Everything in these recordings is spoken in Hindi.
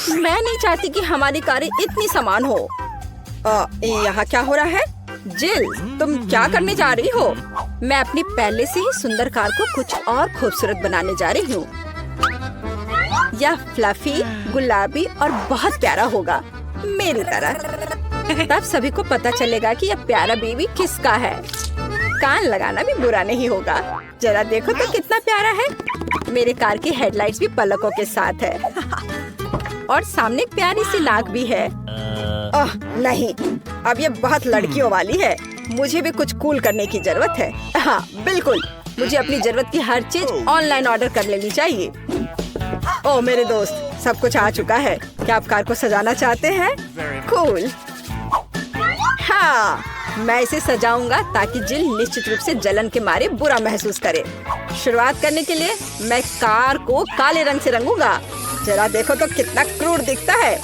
मैं नहीं चाहती कि हमारी कारें इतनी समान हो। यहाँ क्या हो रहा है? जिल, तुम क्या करने जा रही हो? मैं अपनी पहले से ही सुंदर कार को कुछ और खूबसूरत बनाने जा रही हूँ। यह फ्लफी, गुलाबी और बहुत प्यारा होगा, मेरी तरह। तब सभी को पता चलेगा कि यह प्यारा बेबी किसका है। कान लगाना भी बुरा नहीं होगा। जरा देखो तो कितना प्यारा है। मेरे कार की हेडलाइट्स भी पलकों के साथ है और सामने एक प्यारी सी नाक भी है। ओह नहीं, अब ये बहुत लड़कियों वाली है। मुझे भी कुछ कूल करने की जरूरत है। हाँ बिल्कुल, मुझे अपनी जरूरत की हर चीज ऑनलाइन ऑर्डर कर लेनी चाहिए। ओह मेरे दोस्त, सब कुछ आ चुका है। क्या आप कार को सजाना चाहते हैं? कूल। हाँ, मैं इसे सजाऊंगा ताकि जिल निश्चित रूप से जलन के मारे बुरा महसूस करे। शुरुआत करने के लिए मैं कार को काले रंग से रंगूंगा। जरा देखो तो कितना क्रूर दिखता है।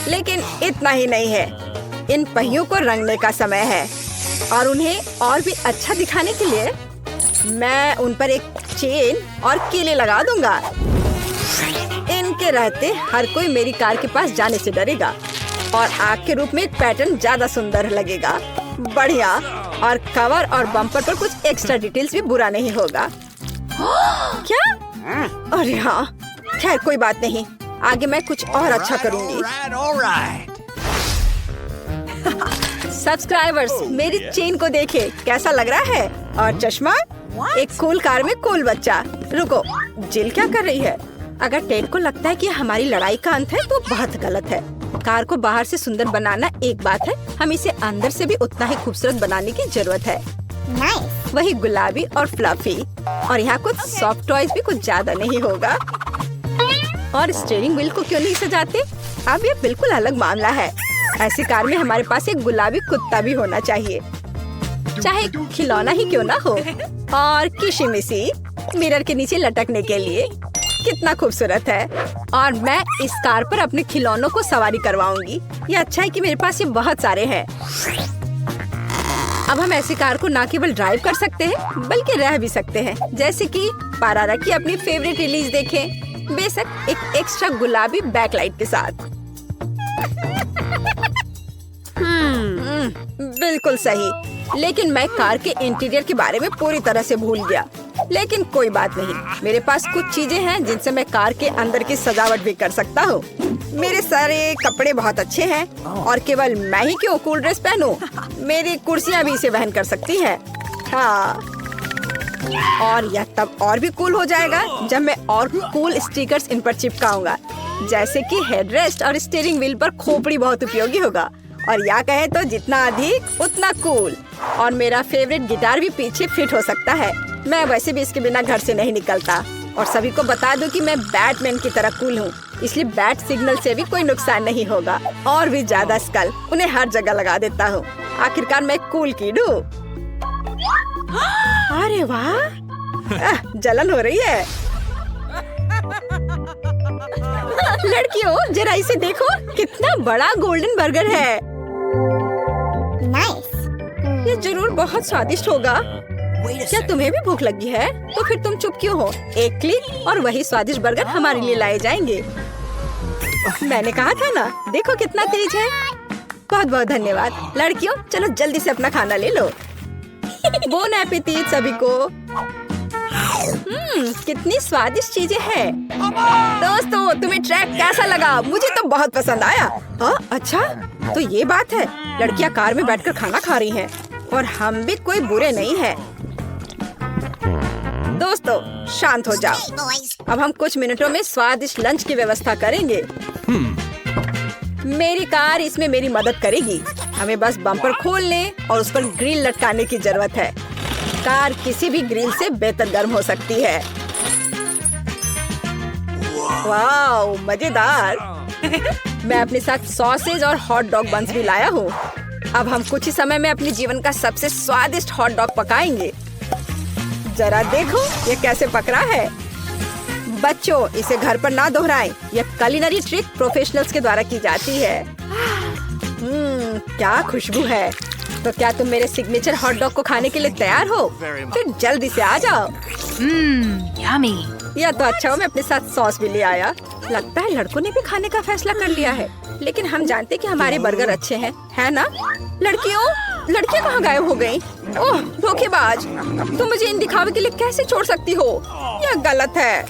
लेकिन इतना ही नहीं है, इन पहियों को रंगने का समय है और उन्हें और भी अच्छा दिखाने के लिए मैं उन पर एक चेन और कीले लगा दूंगा। इनके रहते हर कोई मेरी कार के पास जाने से डरेगा और आग के रूप में एक पैटर्न ज्यादा सुंदर लगेगा। बढ़िया। और कवर और बम्पर पर कुछ एक्स्ट्रा डिटेल्स भी बुरा नहीं होगा। क्या? अरे हाँ, खैर कोई बात नहीं, आगे मैं कुछ और अच्छा करूंगी। सब्सक्राइबर्स, मेरी चेन को देखे, कैसा लग रहा है? और चश्मा? एक कूल कार में कूल बच्चा। रुको, जिल क्या कर रही है? अगर टेड को लगता है कि हमारी लड़ाई का अंत है तो बहुत गलत है। कार को बाहर से सुंदर बनाना एक बात है, हम इसे अंदर से भी उतना ही खूबसूरत बनाने की जरूरत है। वही गुलाबी और फ्लफी, और यहाँ कुछ सॉफ्ट टॉयज भी कुछ ज्यादा नहीं होगा। और स्टीयरिंग व्हील को क्यों नहीं सजाते? अब ये बिल्कुल अलग मामला है। ऐसी कार में हमारे पास एक गुलाबी कुत्ता भी होना चाहिए, चाहे खिलौना ही क्यों ना हो। और किशिमिशी मिरर के नीचे लटकने के लिए, कितना खूबसूरत है। और मैं इस कार पर अपने खिलौनों को सवारी करवाऊंगी। ये अच्छा है कि मेरे पास ये बहुत सारे हैं। अब हम ऐसी कार को न केवल ड्राइव कर सकते हैं बल्कि रह भी सकते हैं, जैसे कि पारारा की अपनी फेवरेट रिलीज देखें, बेशक एक एक्स्ट्रा गुलाबी बैकलाइट के साथ। बिल्कुल सही, लेकिन मैं कार के इंटीरियर के बारे में पूरी तरह से भूल गया। लेकिन कोई बात नहीं, मेरे पास कुछ चीजें हैं जिनसे मैं कार के अंदर की सजावट भी कर सकता हूँ। मेरे सारे कपड़े बहुत अच्छे हैं और केवल मैं ही क्यों कूल ड्रेस पहनूं? मेरी कुर्सियाँ भी इसे वहन कर सकती हैं। हाँ, और यह तब और भी कूल हो जाएगा जब मैं और कूल स्टिकर्स इन पर चिपकाऊंगा, जैसे कि हेडरेस्ट और स्टीयरिंग व्हील पर खोपड़ी बहुत उपयोगी होगा। और या कहे तो जितना अधिक उतना कूल। और मेरा फेवरेट गिटार भी पीछे फिट हो सकता है। मैं वैसे भी इसके बिना घर से नहीं निकलता। और सभी को बता दूं कि मैं बैटमैन की तरह कूल हूँ, इसलिए बैट सिग्नल से भी कोई नुकसान नहीं होगा। और भी ज्यादा स्कल, उन्हें हर जगह लगा देता हूँ। आखिरकार मैं कूल किड हूँ। अरे वाह, जलन हो रही है। लड़कियों, जरा इसे देखो, कितना बड़ा गोल्डन बर्गर है। ये जरूर बहुत स्वादिष्ट होगा। क्या तुम्हें भी भूख लगी है? तो फिर तुम चुप क्यों हो? एक क्लिक और वही स्वादिष्ट बर्गर हमारे लिए लाए जाएंगे। मैंने कहा था ना, देखो कितना तेज है। बहुत बहुत धन्यवाद। लड़कियों, चलो जल्दी से अपना खाना ले लो। बोन एपेटीट सभी को। कितनी स्वादिष्ट चीजें हैं। दोस्तों, तुम्हें ट्रैक कैसा लगा? मुझे तो बहुत पसंद आया। अच्छा, तो ये बात है। लड़कियां कार में बैठकर खाना खा रही हैं और हम भी कोई बुरे नहीं हैं। दोस्तों, शांत हो जाओ। अब हम कुछ मिनटों में स्वादिष्ट लंच की व्यवस्था करेंगे। मेरी कार इसमें मेरी मदद करेगी। हमें बस बम्पर खोलने और उस पर ग्रिल लटकाने की जरूरत है। कार किसी भी ग्रिल से बेहतर गर्म हो सकती है। वाह, मजेदार। मैं अपने साथ सॉसेज और हॉट डॉग बंस भी लाया हूँ। अब हम कुछ ही समय में अपने जीवन का सबसे स्वादिष्ट हॉट डॉग पकाएंगे। जरा देखो ये कैसे पक रहा है। बच्चों, इसे घर पर ना दोहराएं। यह कुलिनरी ट्रिक प्रोफेशनल्स के द्वारा की जाती है। क्या खुशबू है। तो क्या तुम मेरे सिग्नेचर हॉट डॉग को खाने के लिए तैयार हो? फिर जल्दी से आ जाओ। Yummy. यह तो अच्छा हो मैं अपने साथ सॉस भी ले आया। लगता है लड़कों ने भी खाने का फैसला कर लिया है, लेकिन हम जानते कि हमारे बर्गर अच्छे हैं, है ना? लड़कियाँ कहाँ गायब हो गयी? ओह धोखेबाज, तुम मुझे इन दिखावे के लिए कैसे छोड़ सकती हो? यह गलत है।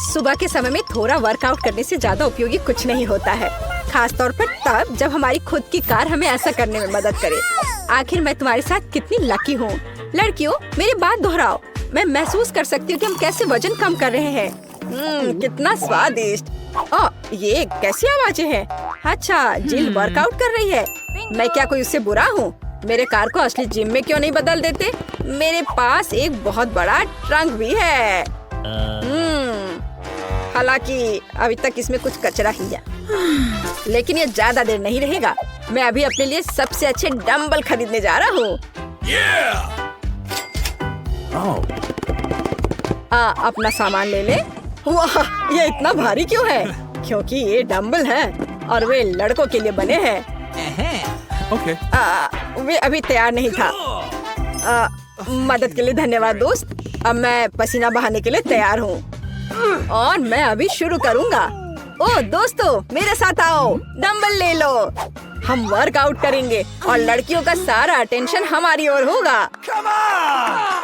सुबह के समय में थोड़ा वर्कआउट करने से ज्यादा उपयोगी कुछ नहीं होता है, खास तौर पर तब जब हमारी खुद की कार हमें ऐसा करने में मदद करे। आखिर मैं तुम्हारे साथ कितनी लकी हूँ। लड़कियों, मेरी बात दोहराओ। मैं महसूस कर सकती हूँ कि हम कैसे वजन कम कर रहे हैं। कितना स्वादिष्ट। ये कैसी आवाजें हैं? अच्छा, जिल वर्कआउट कर रही है। मैं क्या कोई उससे बुरा हूँ? मेरे कार को असली जिम में क्यों नहीं बदल देते? मेरे पास एक बहुत बड़ा ट्रंक भी है। हालांकि अभी तक इसमें कुछ कचरा ही है, लेकिन ये ज्यादा देर नहीं रहेगा। मैं अभी अपने लिए सबसे अच्छे डंबल खरीदने जा रहा हूँ। अपना सामान ले ले। वाह, ये इतना भारी क्यों है? क्योंकि ये डंबल हैं और वे लड़कों के लिए बने हैं। वे अभी तैयार नहीं था। मदद के लिए धन्यवाद दोस्त। अब मैं पसीना बहाने के लिए तैयार हूँ और मैं अभी शुरू करूँगा। ओह दोस्तों, मेरे साथ आओ, डंबल ले लो। हम वर्कआउट करेंगे और लड़कियों का सारा अटेंशन हमारी ओर होगा।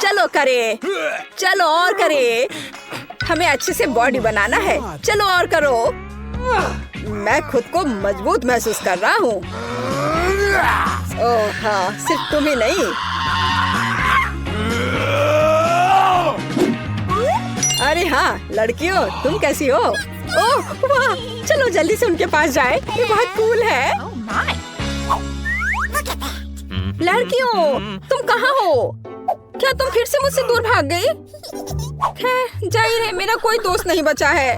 चलो करे, चलो और करे। हमें अच्छे से बॉडी बनाना है। चलो और करो। मैं खुद को मजबूत महसूस कर रहा हूँ। ओह हाँ, सिर्फ तुम ही नहीं। अरे हाँ लड़कियों, तुम कैसी हो? ओह वाह, चलो जल्दी से उनके पास जाए। ये बहुत कूल है। लड़कियों, तुम कहाँ हो? क्या तुम फिर से मुझसे दूर भाग गई? खैर, जाहिर है मेरा कोई दोस्त नहीं बचा है।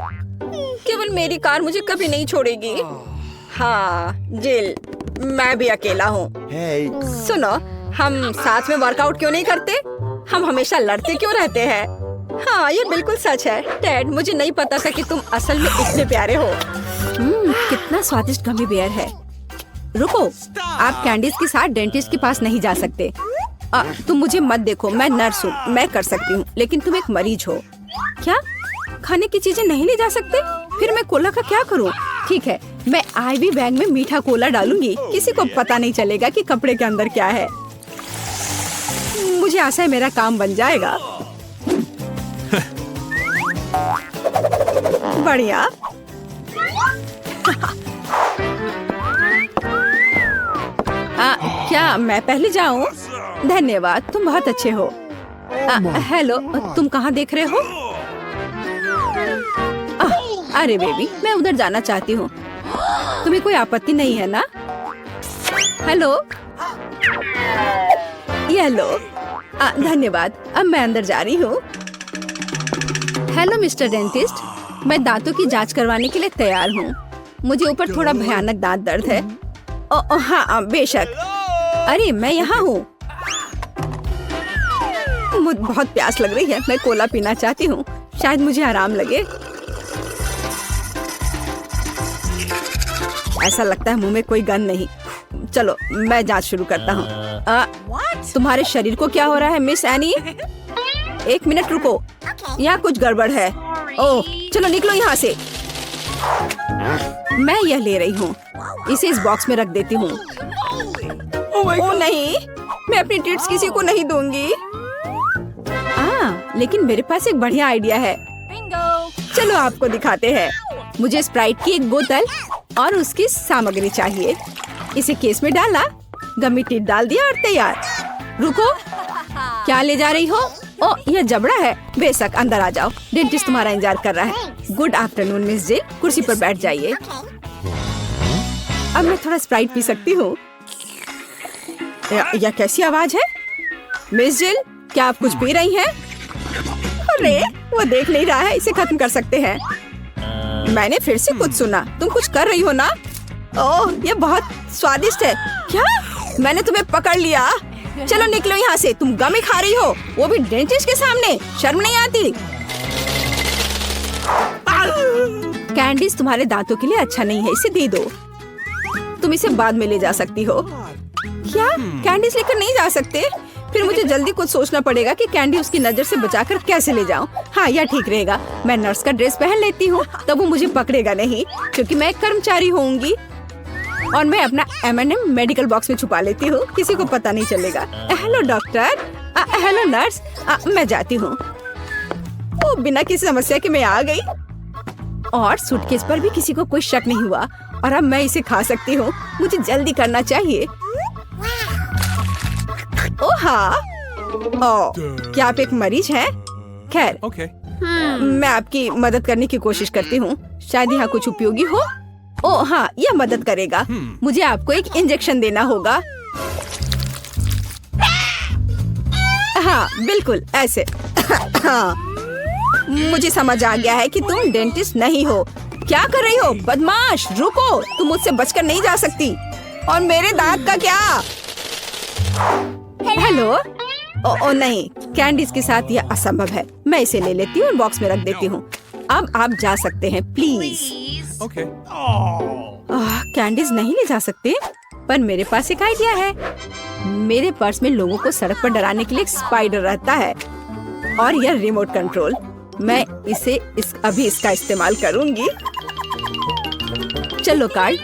केवल मेरी कार मुझे कभी नहीं छोड़ेगी। हाँ जिल, मैं भी अकेला हूँ। सुनो, हम साथ में वर्कआउट क्यों नहीं करते? हम हमेशा लड़ते क्यों रहते हैं? हाँ ये बिल्कुल सच है। डैड, मुझे नहीं पता था कि तुम असल में इतने प्यारे हो। कितना स्वादिष्ट गमी बेयर है। रुको, आप कैंडीज के साथ डेंटिस्ट के पास नहीं जा सकते। तुम मुझे मत देखो, मैं नर्स हूँ, मैं कर सकती हूँ, लेकिन तुम एक मरीज हो। क्या खाने की चीजें नहीं ले जा सकते? फिर मैं कोला का क्या करूँ? ठीक है, मैं आईवी बैग में मीठा कोला डालूंगी। किसी को पता नहीं चलेगा कि कपड़े के अंदर क्या है। मुझे आशा है मेरा काम बन जाएगा। बढ़िया। क्या मैं पहले जाऊं? धन्यवाद, तुम बहुत अच्छे हो। हेलो, तुम कहाँ देख रहे हो? अरे बेबी, मैं उधर जाना चाहती हूँ। तुम्हें कोई आपत्ति नहीं है ना? हेलो, ये लो। धन्यवाद, अब मैं अंदर जा रही हूँ। हेलो मिस्टर डेंटिस्ट, मैं दांतों की जांच करवाने के लिए तैयार हूँ। मुझे ऊपर थोड़ा भयानक दांत दर्द है। हाँ बेशक। अरे मैं यहाँ हूँ। मुझे बहुत प्यास लग रही है, मैं कोला पीना चाहती हूँ, शायद मुझे आराम लगे। ऐसा लगता है मुंह में कोई गंध नहीं। चलो मैं जांच शुरू करता हूँ। तुम्हारे शरीर को क्या हो रहा है मिस एनी? एक मिनट रुको, यहाँ कुछ गड़बड़ है। ओह चलो निकलो यहाँ से। मैं यह ले रही हूँ, इसे इस बॉक्स में रख देती हूँ। ओह नहीं, मैं अपनी ट्रीट्स किसी को नहीं दूंगी। लेकिन मेरे पास एक बढ़िया आइडिया है। चलो आपको दिखाते हैं। मुझे स्प्राइट की एक बोतल और उसकी सामग्री चाहिए। इसे केस में डाला, गमी टिप डाल दिया और तैयार। रुको, क्या ले जा रही हो? ओह यह जबड़ा है। बेशक, अंदर आ जाओ, डेंटिस्ट तुम्हारा इंतजार कर रहा है। गुड आफ्टरनून मिस जे, कुर्सी पर बैठ जाइए। अब मैं थोड़ा स्प्राइट पी सकती हूँ। यह कैसी आवाज है? मिस जिल, क्या आप कुछ पी रही हैं? अरे वो देख नहीं रहा है, इसे खत्म कर सकते हैं। मैंने फिर से कुछ सुना, तुम कुछ कर रही हो ना? ओह ये बहुत स्वादिष्ट है। क्या? मैंने तुम्हें पकड़ लिया। चलो निकलो यहाँ से, तुम गमी खा रही हो, वो भी डेंटिस्ट के सामने। शर्म नहीं आती? कैंडीज तुम्हारे दांतों के लिए अच्छा नहीं है, इसे दे दो। तुम इसे बाद में ले जा सकती हो। क्या कैंडीज लेकर नहीं जा सकते? फिर मुझे जल्दी कुछ सोचना पड़ेगा कि कैंडी उसकी नजर से बचाकर कैसे ले जाऊं। हाँ, यह ठीक रहेगा। मैं नर्स का ड्रेस पहन लेती हूँ, तब वो मुझे पकड़ेगा नहीं, क्योंकि मैं एक कर्मचारी होंगी। और मैं अपना M&M मेडिकल बॉक्स में छुपा लेती हूँ, किसी को पता नहीं चलेगा। हेलो डॉक्टर, हेलो नर्स, मैं जाती हूँ। ओ, बिना किसी समस्या के मैं आ गई और सूटकेस पर भी किसी को कोई शक नहीं हुआ और अब मैं इसे खा सकती हूँ। मुझे जल्दी करना चाहिए। ओ हाँ, ओ, क्या आप एक मरीज हैं? खैर, मैं आपकी मदद करने की कोशिश करती हूँ। शायद यहाँ कुछ उपयोगी हो। ओ हाँ, यह मदद करेगा। मुझे आपको एक इंजेक्शन देना होगा। हाँ, बिल्कुल ऐसे। हाँ, मुझे समझ आ गया है कि तुम डेंटिस्ट नहीं हो। क्या कर रही हो बदमाश? रुको, तुम मुझसे बचकर नहीं जा सकती। और मेरे दांत का क्या? हेलो। ओ नहीं, कैंडीज के साथ यह असंभव है। मैं इसे ले लेती हूँ और बॉक्स में रख देती हूँ। अब आप जा सकते हैं, प्लीज। कैंडीज नहीं ले जा सकते, पर मेरे पास एक आइडिया है। मेरे पर्स में लोगों को सड़क पर डराने के लिए एक स्पाइडर रहता है और यह रिमोट कंट्रोल। मैं अभी इसका इस्तेमाल करूंगी। चलो कार्ड,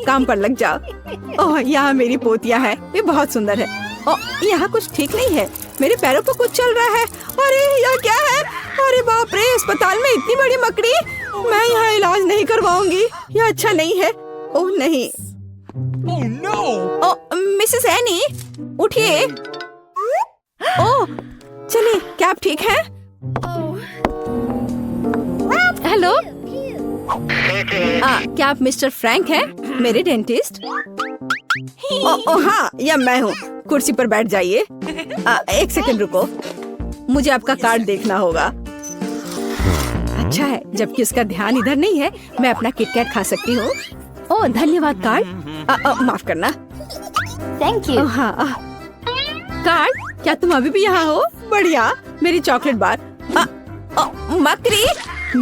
काम पर लग जाओ। ओह, यहाँ मेरी पोतिया है, ये बहुत सुंदर है। ओह, यहाँ कुछ ठीक नहीं है, मेरे पैरों पर कुछ चल रहा है। अरे यह क्या है? अरे बाप रे, अस्पताल में इतनी बड़ी मकड़ी। मैं यहाँ इलाज नहीं करवाऊंगी, यह अच्छा नहीं है। ओह नहीं। Oh no! ओह मिसेस एनी, उठिए। ओह चलिए, क्या आप ठीक हैं? हेलो, क्या आप मिस्टर फ्रैंक हैं, मेरे डेंटिस्ट? ओह हाँ, यह मैं हूँ। कुर्सी पर बैठ जाइए। एक सेकंड रुको, मुझे आपका कार्ड देखना होगा। अच्छा है, जबकि उसका ध्यान इधर नहीं है, मैं अपना किटकैट खा सकती हूँ। ओह धन्यवाद कार्ड। माफ करना। Thank you. हाँ कार्ड, क्या तुम अभी भी यहाँ हो? बढ़िया, मेरी चॉकलेट बार। मकड़ी,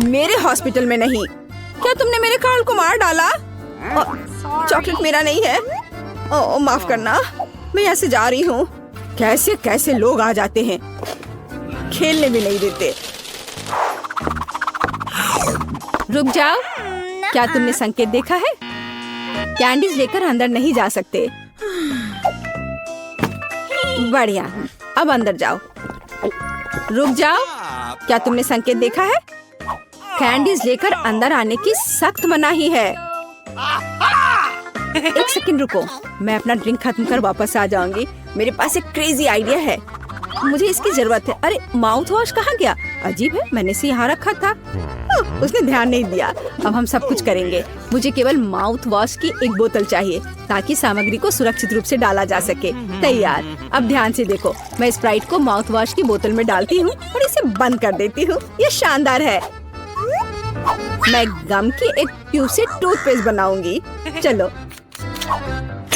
मेरे हॉस्पिटल में नहीं। क्या तुमने मेरे कार्ड को मार डाला? चॉकलेट मेरा नहीं है। माफ करना, मैं यहाँ से जा रही हूँ। कैसे कैसे लोग आ जाते हैं, खेलने भी नहीं देते। रुक जाओ, क्या तुमने संकेत देखा है? कैंडीज लेकर अंदर नहीं जा सकते। बढ़िया, अब अंदर जाओ। रुक जाओ, क्या तुमने संकेत देखा है? कैंडीज लेकर अंदर आने की सख्त मनाही है। एक सेकंड रुको, मैं अपना ड्रिंक खत्म कर वापस आ जाऊंगी। मेरे पास एक क्रेजी आइडिया है, मुझे इसकी जरूरत है। अरे माउथ वॉश कहाँ गया? अजीब है, मैंने इसे यहाँ रखा था। उसने ध्यान नहीं दिया। अब हम सब कुछ करेंगे। मुझे केवल माउथ वॉश की एक बोतल चाहिए ताकि सामग्री को सुरक्षित रूप से डाला जा सके। तैयार। अब ध्यान से देखो, मैं स्प्राइट को माउथ वॉश की बोतल में डालती हूँ और इसे बंद कर देती हूँ। ये शानदार है। मैं गम की एक ट्यूब से टूथपेस्ट बनाऊंगी। चलो,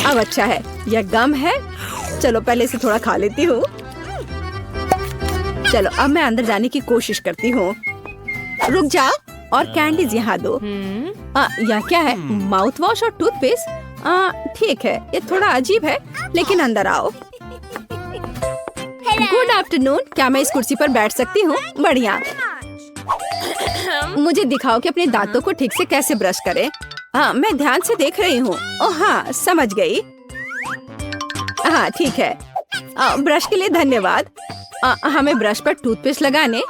अब अच्छा है, यह गम है। चलो पहले इसे थोड़ा खा लेती हूँ। चलो अब मैं अंदर जाने की कोशिश करती हूँ। रुक जाओ, और कैंडीज यहाँ दो। यह क्या है? माउथ वॉश और टूथपेस्ट। ठीक है, ये थोड़ा अजीब है, लेकिन अंदर आओ। गुड आफ्टरनून, क्या मैं इस कुर्सी पर बैठ सकती हूँ? बढ़िया। मुझे दिखाओ कि अपने दांतों को ठीक से कैसे ब्रश करें। मैं ध्यान से देख रही हूँ। ओह हाँ, समझ गई। हाँ ठीक है, ब्रश के लिए धन्यवाद। हमें ब्रश पर टूथपेस्ट लगाने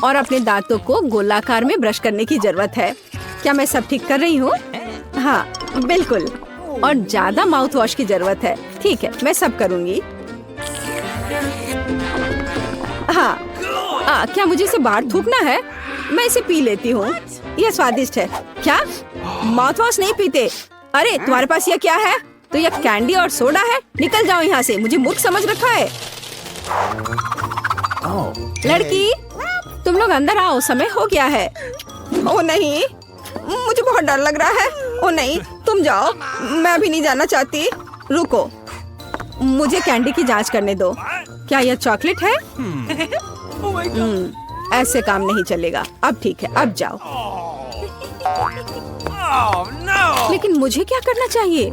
और अपने दांतों को गोलाकार में ब्रश करने की जरूरत है। क्या मैं सब ठीक कर रही हूँ? हाँ बिल्कुल, और ज्यादा माउथ वॉश की जरूरत है। ठीक है, मैं सब करूँगी। हाँ, क्या मुझे इसे बाहर थूकना है? मैं इसे पी लेती हूँ, यह स्वादिष्ट है। क्या माउथ वॉश नहीं पीते? अरे तुम्हारे पास यह क्या है? तो यह कैंडी और सोडा है। निकल जाओ यहाँ से, मुझे मूर्ख समझ रखा है। लड़की, तुम लोग अंदर आओ, समय हो गया है। ओ नहीं, मुझे बहुत डर लग रहा है। ओ नहीं, तुम जाओ, मैं अभी नहीं जाना चाहती। रुको, मुझे कैंडी की जांच करने दो। क्या यह चॉकलेट है? ऐसे काम नहीं चलेगा। अब ठीक है, अब जाओ। लेकिन मुझे क्या करना चाहिए?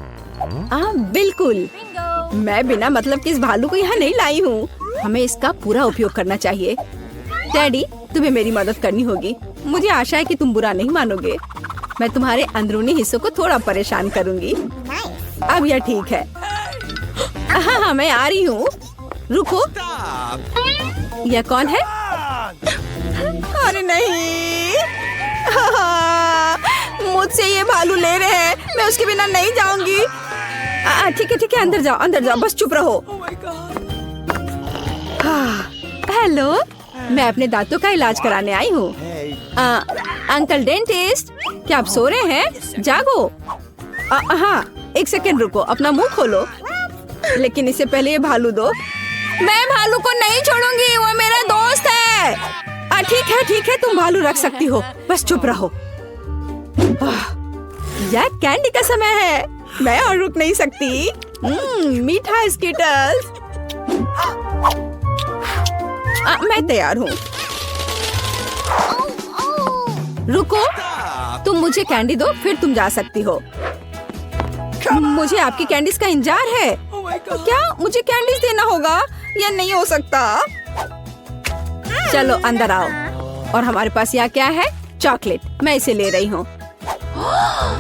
बिल्कुल, मैं बिना मतलब कि इस भालू को यहाँ नहीं लाई हूँ। हमें इसका पूरा उपयोग करना चाहिए। डैडी, तुम्हें मेरी मदद करनी होगी। मुझे आशा है कि तुम बुरा नहीं मानोगे। मैं तुम्हारे अंदरूनी हिस्सों को थोड़ा परेशान करूंगी। अब यह ठीक है। हाँ, मैं आ रही हूँ। रुको, यह कौन है? अरे नहीं, मुझसे ये भालू ले रहे हैं। मैं उसके बिना नहीं जाऊंगी। ठीक है, अंदर जाओ, बस चुप रहो। हेलो, मैं अपने दांतों का इलाज कराने आई हूँ। अंकल डेंटिस्ट, क्या आप सो रहे हैं? जागो। हाँ, एक सेकंड रुको, अपना मुंह खोलो। लेकिन इससे पहले ये भालू दो। मैं भालू को नहीं छोड़ूंगी, वो मेरा दोस्त है। ठीक है, तुम भालू रख सकती हो, बस चुप रहो। यह कैंडी का समय है, मैं और रुक नहीं सकती। मीठा स्कीटल्स। मैं तैयार हूँ। रुको, तुम मुझे कैंडी दो, फिर तुम जा सकती हो। मुझे आपकी कैंडीज का इंतजार है। क्या मुझे कैंडीज देना होगा? यह नहीं हो सकता। चलो अंदर आओ। और हमारे पास यहाँ क्या है? चॉकलेट। मैं इसे ले रही हूँ।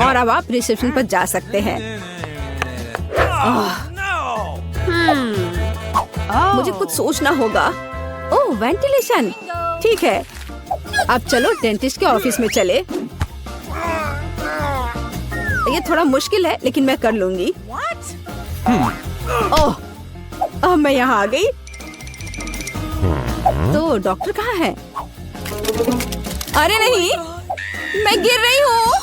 और अब आप रिसेप्शन पर जा सकते हैं। मुझे कुछ सोचना होगा। ओह, वेंटिलेशन। ठीक है, अब चलो डेंटिस्ट के ऑफिस में चले। ये थोड़ा मुश्किल है, लेकिन मैं कर लूंगी। ओह, मैं यहाँ आ गई। तो डॉक्टर कहाँ है? अरे नहीं, मैं गिर रही हूँ।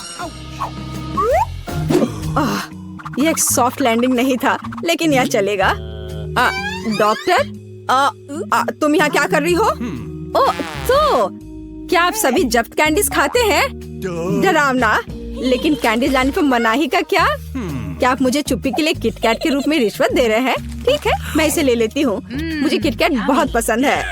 यह एक सॉफ्ट लैंडिंग नहीं था, लेकिन यह चलेगा। डॉक्टर, तुम यहाँ क्या कर रही हो? ओह, तो क्या आप सभी जब्त कैंडीज खाते हैं? डरावना। लेकिन कैंडीज लाने पर मनाही का क्या? क्या आप मुझे चुप्पी के लिए किटकैट के रूप में रिश्वत दे रहे हैं? ठीक है, मैं इसे ले लेती हूँ। मुझे किटकैट बहुत पसंद है।